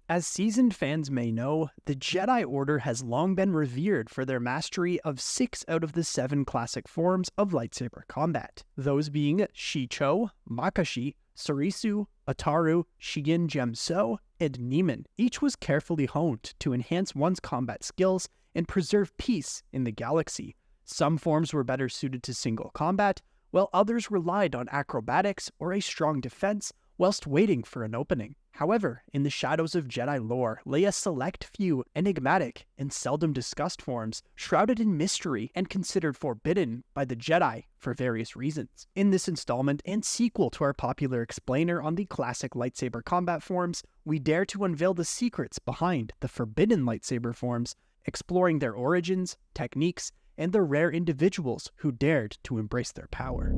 As seasoned fans may know, the Jedi Order has long been revered for their mastery of 6 out of the 7 classic forms of lightsaber combat, those being Shicho, Makashi, Sarisu, Ataru, Shigin Gemso, and Nieman. Each was carefully honed to enhance one's combat skills and preserve peace in the galaxy. Some forms were better suited to single combat, while others relied on acrobatics or a strong defense whilst waiting for an opening. However, in the shadows of Jedi lore lay a select few enigmatic and seldom discussed forms, shrouded in mystery and considered forbidden by the Jedi for various reasons. In this installment and sequel to our popular explainer on the classic lightsaber combat forms, we dare to unveil the secrets behind the forbidden lightsaber forms, exploring their origins, techniques, and the rare individuals who dared to embrace their power.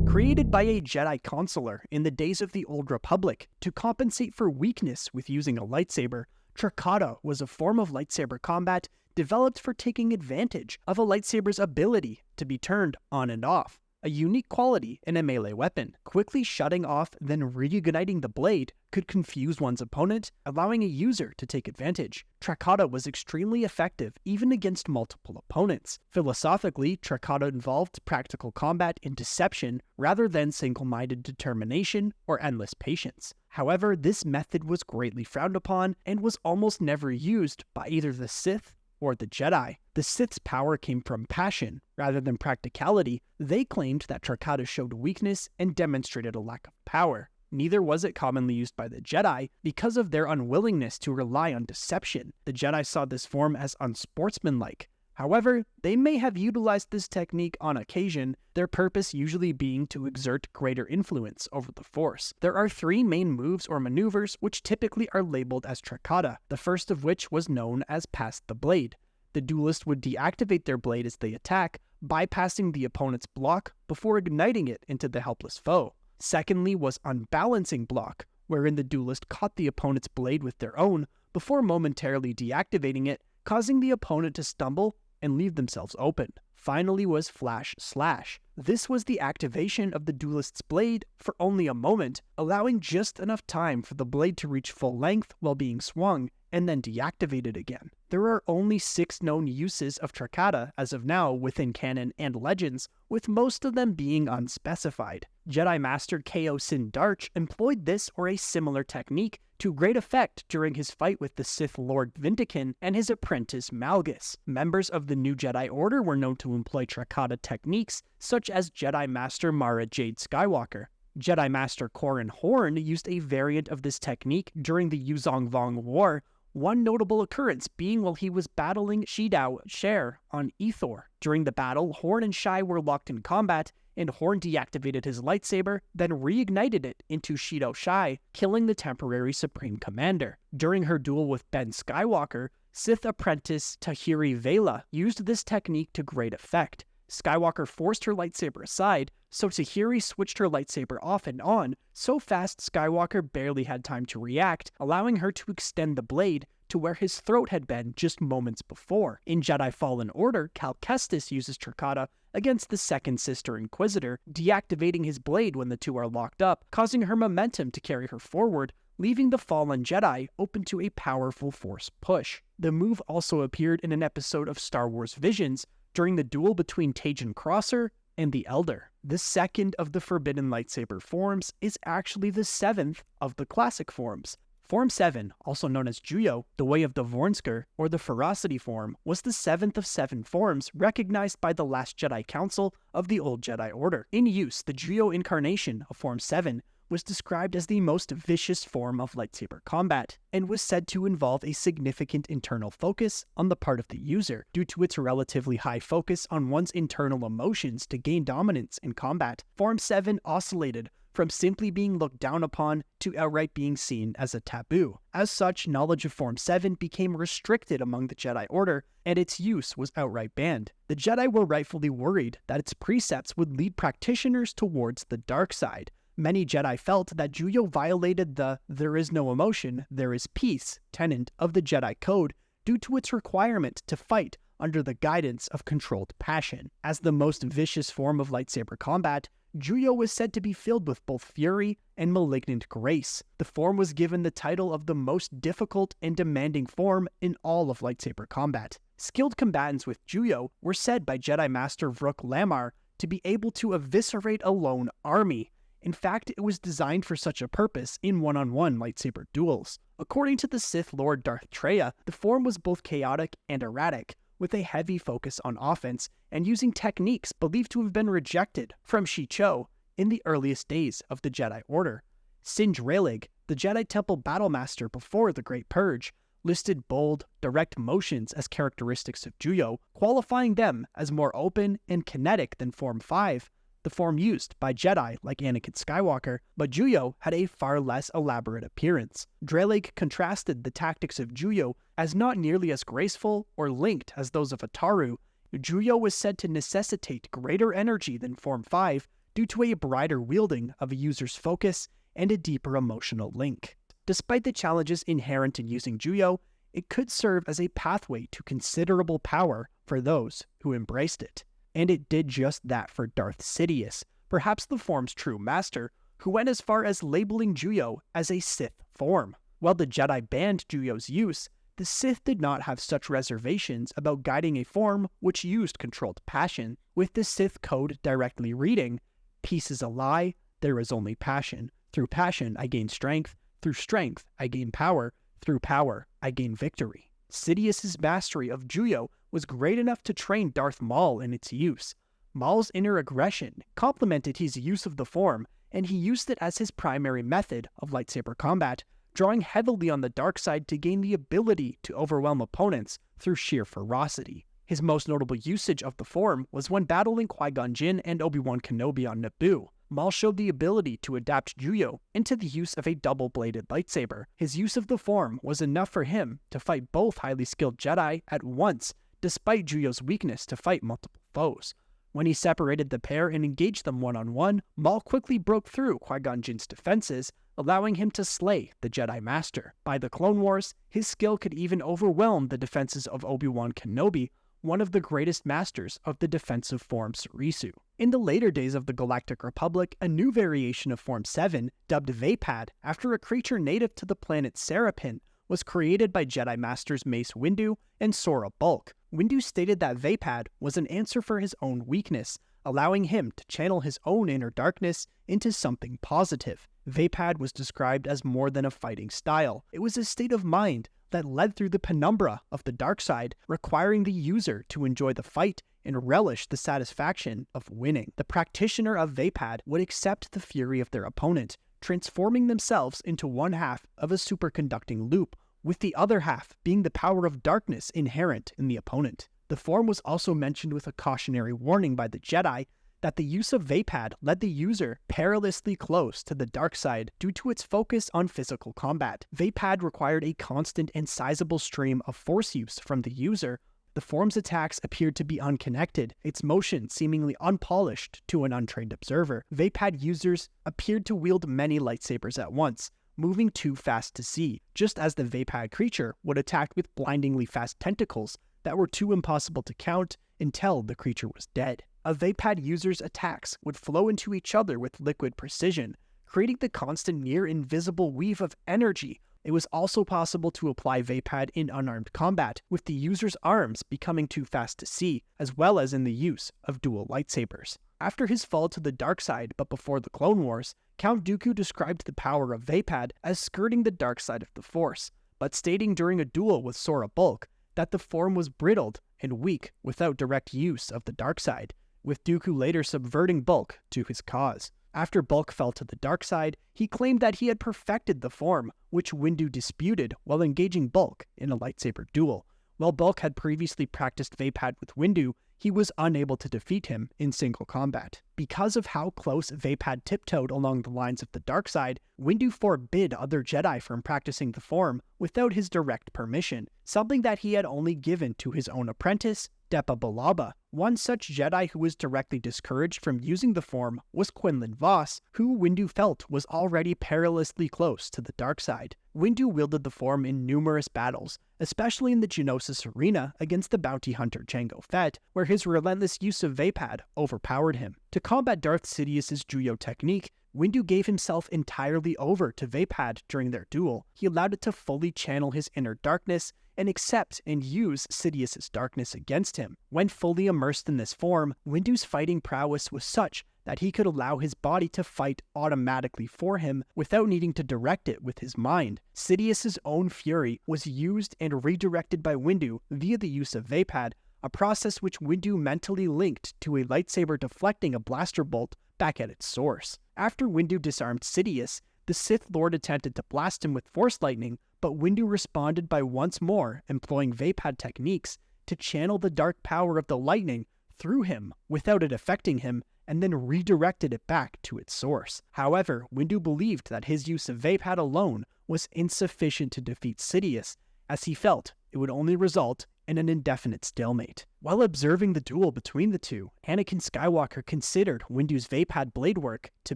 Created by a Jedi consular in the days of the Old Republic to compensate for weakness with using a lightsaber, Trakata was a form of lightsaber combat developed for taking advantage of a lightsaber's ability to be turned on and off, a unique quality in a melee weapon. Quickly shutting off then reigniting the blade could confuse one's opponent, allowing a user to take advantage. Trakata was extremely effective even against multiple opponents. Philosophically, Trakata involved practical combat and deception rather than single-minded determination or endless patience. However, this method was greatly frowned upon and was almost never used by either the Sith or the Jedi. The Sith's power came from passion rather than practicality. They claimed that Trakata showed weakness and demonstrated a lack of power. Neither was it commonly used by the Jedi because of their unwillingness to rely on deception. The Jedi saw this form as unsportsmanlike. However, they may have utilized this technique on occasion, their purpose usually being to exert greater influence over the Force. There are 3 main moves or maneuvers which typically are labeled as Trakata, the first of which was known as Pass the Blade. The duelist would deactivate their blade as they attack, bypassing the opponent's block before igniting it into the helpless foe. Secondly was Unbalancing Block, wherein the duelist caught the opponent's blade with their own before momentarily deactivating it, causing the opponent to stumble and leave themselves open. Finally was Flash Slash. This was the activation of the duelist's blade for only a moment, allowing just enough time for the blade to reach full length while being swung, and then deactivated again. There are only 6 known uses of Trakata as of now within canon and legends, with most of them being unspecified. Jedi Master Ko Sin Darch employed this or a similar technique to great effect during his fight with the Sith Lord Vindican and his apprentice Malgus. Members of the New Jedi Order were known to employ Trakata techniques, such as Jedi Master Mara Jade Skywalker. Jedi Master Corran Horn used a variant of this technique during the Yuzong Vong War, one notable occurrence being while he was battling Shidao Sher on Ethor. During the battle, Horn and Shai were locked in combat, and Horn deactivated his lightsaber, then reignited it into Shido Shai, killing the temporary Supreme Commander. During her duel with Ben Skywalker, Sith apprentice Tahiri Vela used this technique to great effect. Skywalker forced her lightsaber aside, so Tahiri switched her lightsaber off and on so fast Skywalker barely had time to react, allowing her to extend the blade to where his throat had been just moments before. In Jedi Fallen Order, Cal Kestis uses Trakata against the Second Sister Inquisitor, deactivating his blade when the two are locked up, causing her momentum to carry her forward, leaving the fallen Jedi open to a powerful Force push. The move also appeared in an episode of Star Wars Visions during the duel between Tajan Crosser and the Elder. The second of the forbidden lightsaber forms is actually the 7th of the classic forms. Form 7, also known as Juyo, the Way of the Vornsker, or the Ferocity form, was the 7th of 7 forms recognized by the Last Jedi Council of the Old Jedi Order. In use, the Juyo incarnation of Form 7 was described as the most vicious form of lightsaber combat, and was said to involve a significant internal focus on the part of the user, due to its relatively high focus on one's internal emotions to gain dominance in combat. Form 7 oscillated from simply being looked down upon to outright being seen as a taboo. As such, knowledge of Form 7 became restricted among the Jedi Order, and its use was outright banned. The Jedi were rightfully worried that its precepts would lead practitioners towards the dark side. Many Jedi felt that Juyo violated the "there is no emotion, there is peace" tenet of the Jedi Code due to its requirement to fight under the guidance of controlled passion. As the most vicious form of lightsaber combat, Juyo was said to be filled with both fury and malignant grace. The form was given the title of the most difficult and demanding form in all of lightsaber combat. Skilled combatants with Juyo were said by Jedi Master Vrook Lamar to be able to eviscerate a lone army. In fact, it was designed for such a purpose in one-on-one lightsaber duels. According to the Sith Lord Darth Traya, the form was both chaotic and erratic, with a heavy focus on offense and using techniques believed to have been rejected from Shicho in the earliest days of the Jedi Order. Singe Rayleigh, the Jedi Temple Battlemaster before the Great Purge, listed bold, direct motions as characteristics of Juyo, qualifying them as more open and kinetic than Form 5, the form used by Jedi like Anakin Skywalker, but Juyo had a far less elaborate appearance. Drayleigh contrasted the tactics of Juyo as not nearly as graceful or linked as those of Ataru. Juyo was said to necessitate greater energy than Form 5 due to a brighter wielding of a user's focus and a deeper emotional link. Despite the challenges inherent in using Juyo, it could serve as a pathway to considerable power for those who embraced it. And it did just that for Darth Sidious, perhaps the form's true master, who went as far as labeling Juyo as a Sith form. While the Jedi banned Juyo's use, the Sith did not have such reservations about guiding a form which used controlled passion, with the Sith code directly reading, "Peace is a lie, there is only passion. Through passion I gain strength, through strength I gain power, through power I gain victory." Sidious's mastery of Juyo was great enough to train Darth Maul in its use. Maul's inner aggression complemented his use of the form, and he used it as his primary method of lightsaber combat, drawing heavily on the dark side to gain the ability to overwhelm opponents through sheer ferocity. His most notable usage of the form was when battling Qui-Gon Jinn and Obi-Wan Kenobi on Naboo. Maul showed the ability to adapt Juyo into the use of a double-bladed lightsaber. His use of the form was enough for him to fight both highly skilled Jedi at once, despite Juyo's weakness to fight multiple foes. When he separated the pair and engaged them one-on-one, Maul quickly broke through Qui-Gon Jinn's defenses, allowing him to slay the Jedi Master. By the Clone Wars, his skill could even overwhelm the defenses of Obi-Wan Kenobi, one of the greatest masters of the defensive form Surisu. In the later days of the Galactic Republic, a new variation of Form 7, dubbed Vapad, after a creature native to the planet Serapin, was created by Jedi Masters Mace Windu and Sora Bulk. Windu stated that Vapad was an answer for his own weakness, allowing him to channel his own inner darkness into something positive. Vapad was described as more than a fighting style. It was a state of mind that led through the penumbra of the dark side, requiring the user to enjoy the fight and relish the satisfaction of winning. The practitioner of Vapad would accept the fury of their opponent, transforming themselves into one half of a superconducting loop, with the other half being the power of darkness inherent in the opponent. The form was also mentioned with a cautionary warning by the Jedi that the use of Vapad led the user perilously close to the dark side due to its focus on physical combat. Vapad required a constant and sizable stream of force use from the user. The form's attacks appeared to be unconnected, its motion seemingly unpolished to an untrained observer. Vapad users appeared to wield many lightsabers at once, moving too fast to see, just as the Vapad creature would attack with blindingly fast tentacles that were too impossible to count until the creature was dead. A Vapad user's attacks would flow into each other with liquid precision, creating the constant near-invisible weave of energy. It was also possible to apply Vapad in unarmed combat, with the user's arms becoming too fast to see, as well as in the use of dual lightsabers. After his fall to the dark side, but before the Clone Wars, Count Dooku described the power of Vapad as skirting the dark side of the Force, but stating during a duel with Sora Bulk that the form was brittled and weak without direct use of the dark side, with Dooku later subverting Bulk to his cause. After Bulk fell to the dark side, he claimed that he had perfected the form, which Windu disputed while engaging Bulk in a lightsaber duel. While Bulk had previously practiced Vapad with Windu, he was unable to defeat him in single combat. Because of how close Vapad tiptoed along the lines of the dark side, Windu forbid other Jedi from practicing the form without his direct permission, something that he had only given to his own apprentice, Depa Billaba. One such Jedi who was directly discouraged from using the form was Quinlan Vos, who Windu felt was already perilously close to the dark side. Windu wielded the form in numerous battles, especially in the Geonosis arena against the bounty hunter Jango Fett, where his relentless use of Vapad overpowered him. To combat Darth Sidious's Juyo technique, Windu gave himself entirely over to Vapad during their duel. He allowed it to fully channel his inner darkness and accept and use Sidious's darkness against him. When fully immersed in this form, Windu's fighting prowess was such that he could allow his body to fight automatically for him without needing to direct it with his mind. Sidious's own fury was used and redirected by Windu via the use of Vapad, a process which Windu mentally linked to a lightsaber deflecting a blaster bolt back at its source. After Windu disarmed Sidious, the Sith Lord attempted to blast him with Force Lightning, but Windu responded by once more employing Vapad techniques to channel the dark power of the lightning through him without it affecting him, and then redirected it back to its source. However, Windu believed that his use of Vapad alone was insufficient to defeat Sidious, as he felt it would only result in an indefinite stalemate. While observing the duel between the two, Anakin Skywalker considered Windu's Vapad blade work to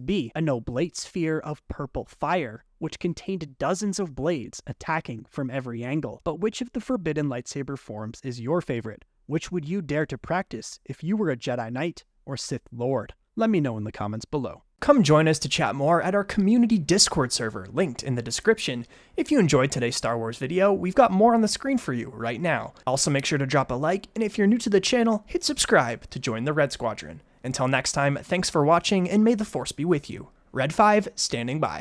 be an oblate sphere of purple fire, which contained dozens of blades attacking from every angle. But which of the forbidden lightsaber forms is your favorite? Which would you dare to practice if you were a Jedi Knight or Sith Lord? Let me know in the comments below. Come join us to chat more at our community Discord server, linked in the description. If you enjoyed today's Star Wars video, we've got more on the screen for you right now. Also make sure to drop a like, and if you're new to the channel, hit subscribe to join the Red Squadron. Until next time, thanks for watching, and may the Force be with you. Red 5, standing by.